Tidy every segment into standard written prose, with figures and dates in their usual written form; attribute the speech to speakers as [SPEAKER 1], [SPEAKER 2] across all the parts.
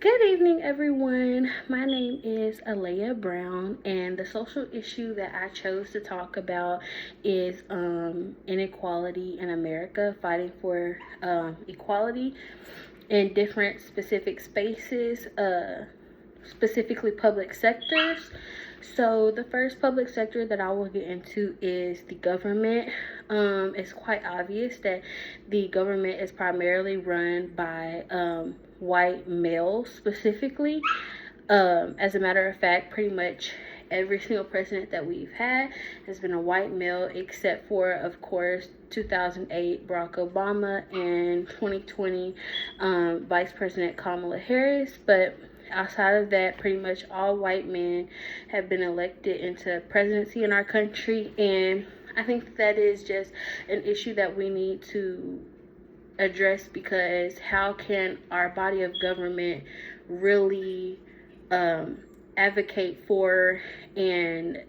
[SPEAKER 1] Good evening, everyone. My name is Alea Brown, and the social issue that I chose to talk about is inequality in America, fighting for equality in different specific spaces, specifically public sectors. So, the first public sector that I will get into is the government. It's quite obvious that the government is primarily run by white males specifically. As a matter of fact, pretty much every single president that we've had has been a white male, except for, of course, 2008 Barack Obama and 2020 Vice President Kamala Harris. But outside of that, pretty much all white men have been elected into presidency in our country, and I think that is just an issue that we need to address, because how can our body of government really advocate for and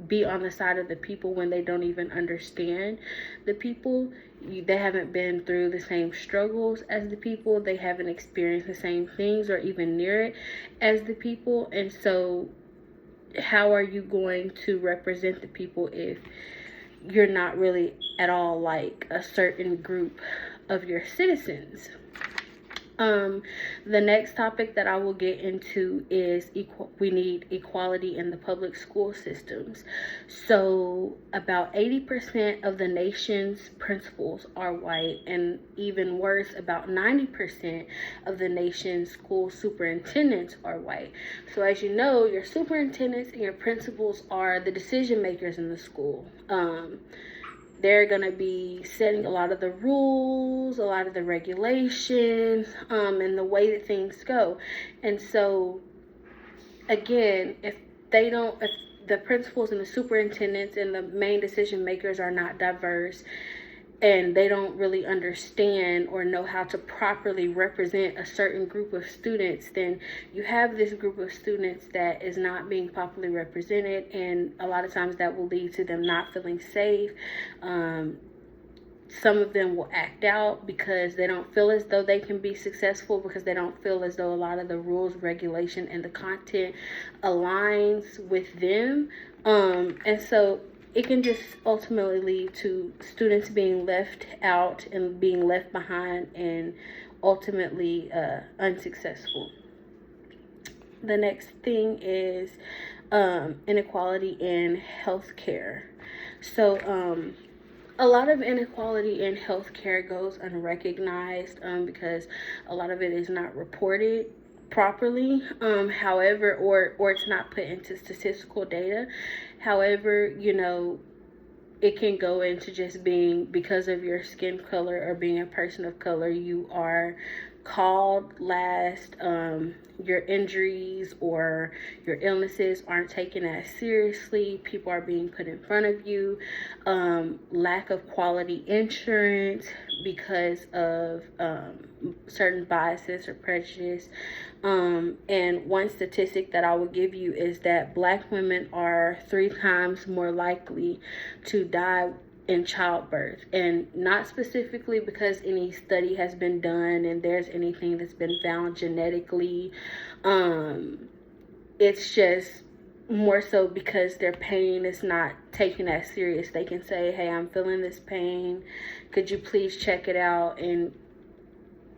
[SPEAKER 1] be on the side of the people when they don't even understand the people? They haven't been through the same struggles as the people. They haven't experienced the same things or even near it as the people. And so how are you going to represent the people if you're not really at all like a certain group of your citizens? The next topic that I will get into is we need equality in the public school systems. So about 80% of the nation's principals are white, and even worse, about 90% of the nation's school superintendents are white. So as you know, your superintendents and your principals are the decision makers in the school. They're going to be setting a lot of the rules, a lot of the regulations, and the way that things go. And so, again, if the principals and the superintendents and the main decision makers are not diverse, and they don't really understand or know how to properly represent a certain group of students, then you have this group of students that is not being properly represented, and a lot of times that will lead to them not feeling safe. Some of them will act out because they don't feel as though they can be successful, because they don't feel as though a lot of the rules, regulation, and the content aligns with them. And so it can just ultimately lead to students being left out and being left behind, and ultimately unsuccessful. The next thing is inequality in healthcare. So a lot of inequality in healthcare goes unrecognized because a lot of it is not reported properly, however, or it's not put into statistical data. However, it can go into just being, because of your skin color or being a person of color, you are called last. Your injuries or your illnesses aren't taken as seriously. People are being put in front of you. Lack of quality insurance because of certain biases or prejudice. And one statistic that I will give you is that Black women are 3 times more likely to die in childbirth, and not specifically because any study has been done and there's anything that's been found genetically. It's just more so because their pain is not taken as serious. They can say, hey, I'm feeling this pain, could you please check it out? And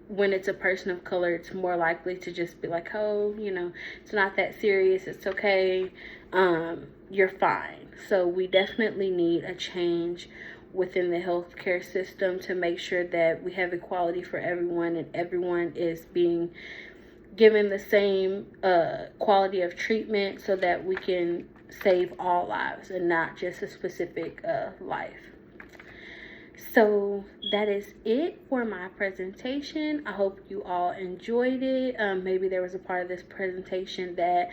[SPEAKER 1] when it's a person of color, it's more likely to just be like, oh, it's not that serious, it's okay, you're fine. So we definitely need a change within the healthcare system to make sure that we have equality for everyone, and everyone is being given the same quality of treatment, so that we can save all lives and not just a specific life. So that is it for my presentation. I hope you all enjoyed it. Maybe there was a part of this presentation that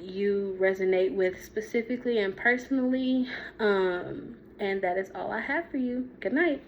[SPEAKER 1] you resonate with specifically and personally. And that is all I have for you. Good night.